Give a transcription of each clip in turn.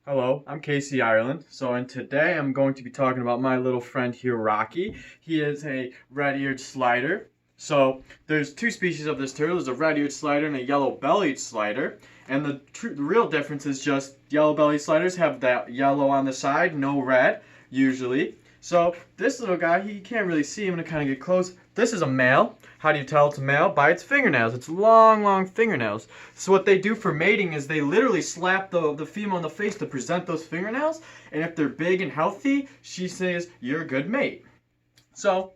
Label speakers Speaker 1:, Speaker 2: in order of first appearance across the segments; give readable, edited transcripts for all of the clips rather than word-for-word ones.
Speaker 1: Hello, I'm Casey Ireland. And today I'm going to be talking about my little friend here, Rocky. He is a red-eared slider. So there's two species of this turtle. There's a red-eared slider and a yellow-bellied slider. And the real difference is just yellow-bellied sliders have that yellow on the side, no red, usually. So this little guy, he can't really see him to kind of get close. This is a male. How do you tell it's a male? By its fingernails. It's long, long fingernails. So what they do for mating is they literally slap the female in the face to present those fingernails. And if they're big and healthy, she says, you're a good mate. So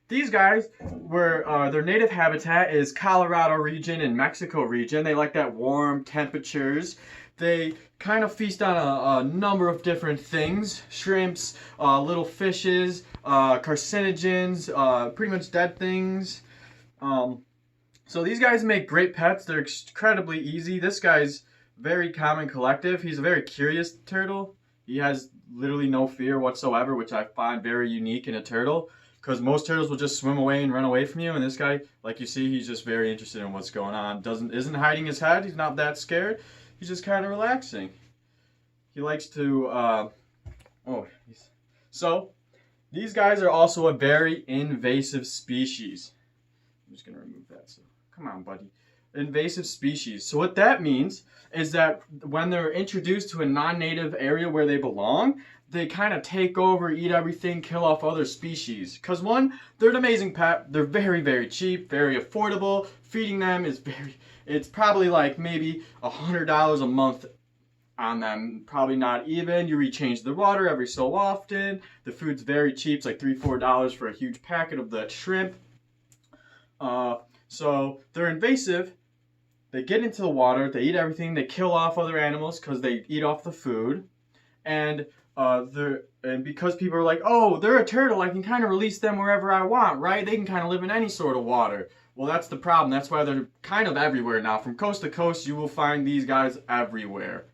Speaker 1: these guys were their native habitat is Colorado region and Mexico region. They like that warm temperatures. They kind of feast on a number of different things: shrimps, little fishes, carcinogens, pretty much dead things. So these guys make great pets. They're incredibly easy. This guy's very calm and collective. He's a very curious turtle. He has literally no fear whatsoever, which I find very unique in a turtle. Because most turtles will just swim away and run away from you, and this guy, like you see, he's just very interested in what's going on. Isn't hiding his head. He's not that scared. He's just kind of relaxing. He likes to. So these guys are also a very invasive species. I'm just gonna remove that. So come on, buddy. Invasive species. So what that means is that when they're introduced to a non-native area where they belong, they kind of take over, eat everything, kill off other species. Because one, they're an amazing pet. They're very, very cheap, very affordable. Feeding them is it's probably like maybe $100 a month on them. Probably not even. You rechange the water every so often. The food's very cheap. It's like $3, $4 for a huge packet of the shrimp. So they're invasive. They get into the water. They eat everything. They kill off other animals because they eat off the food. And because people are like, oh, they're a turtle, I can kind of release them wherever I want, right? They can kind of live in any sort of water. Well, that's the problem. That's why they're kind of everywhere now. From coast to coast, you will find these guys everywhere.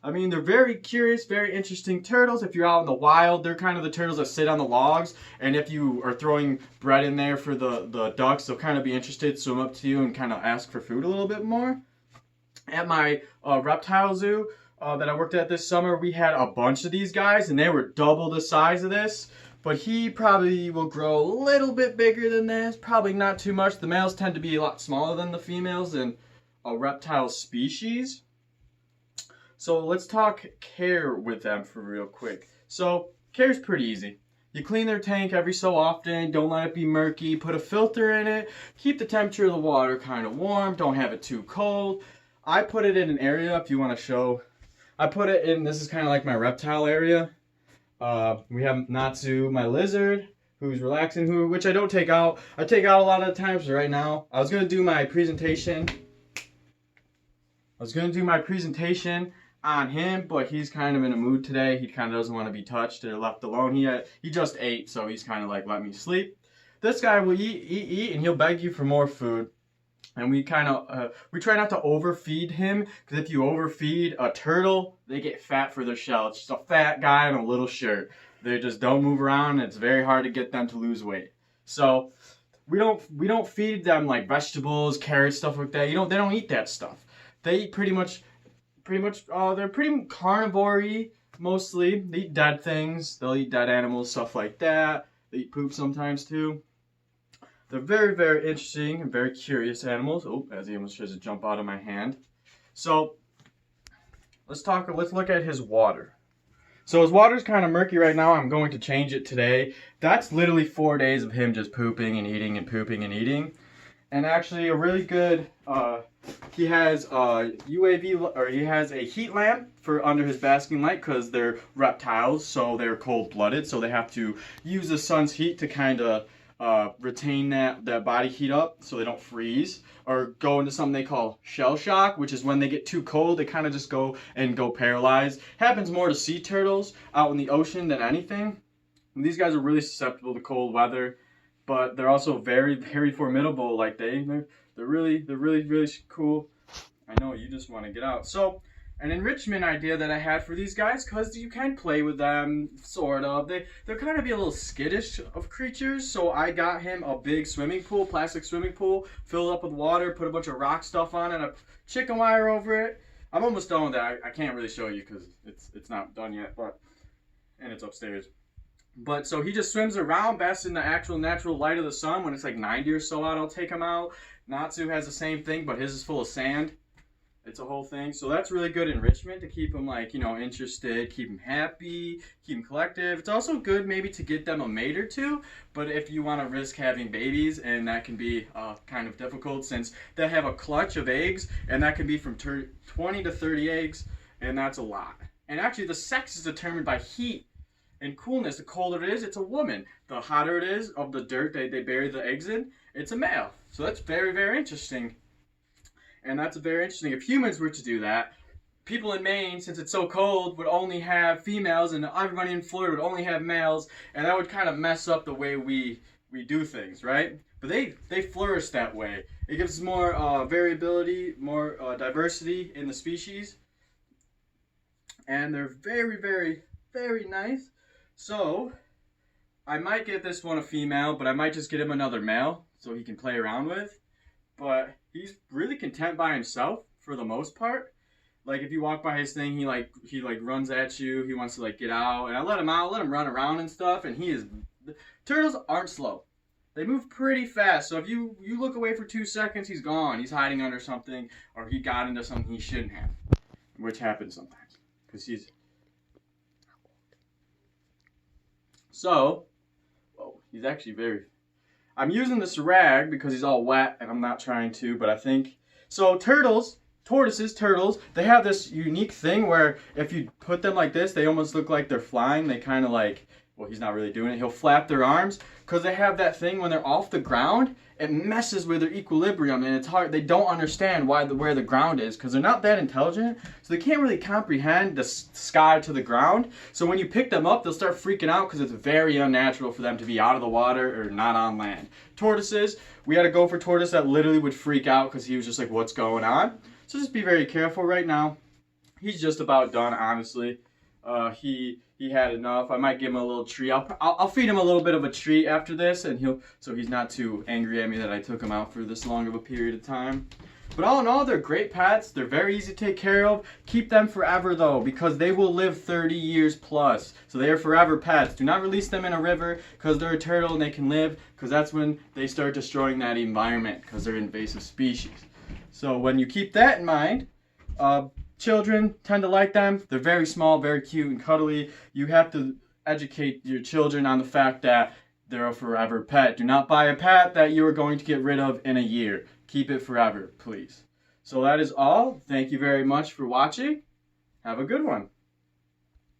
Speaker 1: I mean, they're very curious, very interesting turtles. If you're out in the wild, they're kind of the turtles that sit on the logs. And if you are throwing bread in there for the ducks, they'll kind of be interested, swim up to you, and kind of ask for food a little bit more. At my reptile zoo that I worked at this summer, we had a bunch of these guys, and they were double the size of this. But he probably will grow a little bit bigger than this, probably not too much. The males tend to be a lot smaller than the females in a reptile species. So let's talk care with them for real quick. So care is pretty easy. You clean their tank every so often. Don't let it be murky. Put a filter in it. Keep the temperature of the water kind of warm. Don't have it too cold. I put it in an area, if you want to show. I put it in, this is kind of like my reptile area. We have Natsu, my lizard, who's relaxing, which I don't take out. I take out a lot of the times. Right now, I was going to do my presentation on him, but he's kind of in a mood today. He kind of doesn't want to be touched or left alone. He just ate, so he's kind of like, let me sleep. This guy will eat, and he'll beg you for more food. And we kind of, we try not to overfeed him, because if you overfeed a turtle, they get fat for their shell. It's just a fat guy in a little shirt. They just don't move around, and it's very hard to get them to lose weight. So we don't feed them like vegetables, carrots, stuff like that. They don't eat that stuff. They eat pretty much, they're pretty carnivore-y, mostly. They eat dead things. They'll eat dead animals, stuff like that. They eat poop sometimes too. They're very, very interesting and very curious animals. Oh, as he almost tries to jump out of my hand. So let's look at his water. So his water's kind of murky right now. I'm going to change it today. That's literally 4 days of him just pooping and eating and pooping and eating. And actually a really good, he has a UAV, or he has a heat lamp for under his basking light, because they're reptiles, so they're cold-blooded, so they have to use the sun's heat to kind of retain that body heat up so they don't freeze or go into something they call shell shock, which is when they get too cold, they kind of just go paralyzed. Happens more to sea turtles out in the ocean than anything. And these guys are really susceptible to cold weather, but they're also very, very formidable. Like they're really cool. I know you just want to get out. So an enrichment idea that I had for these guys, because you can play with them, sort of. They're kind of be a little skittish of creatures, so I got him a big swimming pool, plastic swimming pool, filled up with water, put a bunch of rock stuff on it, a chicken wire over it. I'm almost done with that. I can't really show you because it's not done yet, and it's upstairs. But so he just swims around, basks in the actual natural light of the sun. When it's like 90 or so out, I'll take him out. Natsu has the same thing, but his is full of sand. It's a whole thing. So that's really good enrichment to keep them like, interested, keep them happy, keep them collective. It's also good maybe to get them a mate or two, but if you want to risk having babies, and that can be kind of difficult since they have a clutch of eggs, and that can be from 20 to 30 eggs, and that's a lot. And actually the sex is determined by heat and coolness. The colder it is, it's a woman. The hotter it is of the dirt they bury the eggs in, it's a male. So that's very, very interesting. And that's very interesting. If humans were to do that, people in Maine, since it's so cold, would only have females, and everybody in Florida would only have males, and that would kind of mess up the way we do things, right? But they flourish that way. It gives more variability, more diversity in the species, and they're very, very, very nice. So I might get this one a female, but I might just get him another male so he can play around with. But he's really content by himself for the most part. Like if you walk by his thing, he runs at you. He wants to like get out, and I let him out, let him run around and stuff. And turtles aren't slow. They move pretty fast. So if you look away for 2 seconds, he's gone. He's hiding under something, or he got into something he shouldn't have, which happens sometimes because he's. So, he's actually very. I'm using this rag because he's all wet and I'm not trying to, but I think... So tortoises, they have this unique thing where if you put them like this, they almost look like they're flying. They kind of like, well, he's not really doing it. He'll flap their arms because they have that thing when they're off the ground. It messes with their equilibrium, and it's hard. They don't understand where the ground is because they're not that intelligent, so they can't really comprehend the sky to the ground. So when you pick them up, they'll start freaking out because it's very unnatural for them to be out of the water or not on land. Tortoises, we had a gopher tortoise that literally would freak out because he was just like, what's going on? So just be very careful right now. He's just about done, honestly. He had enough. I might give him a little treat. I'll feed him a little bit of a treat after this, and so he's not too angry at me that I took him out for this long of a period of time. But all in all, they're great pets. They're very easy to take care of. Keep them forever though, because they will live 30 years plus. So they are forever pets. Do not release them in a river because they're a turtle and they can live, because that's when they start destroying that environment because they're invasive species. So when you keep that in mind, children tend to like them. They're very small, very cute and cuddly. You have to educate your children on the fact that they're a forever pet. Do not buy a pet that you are going to get rid of in a year. Keep it forever, please. So that is all. Thank you very much for watching. Have a good one.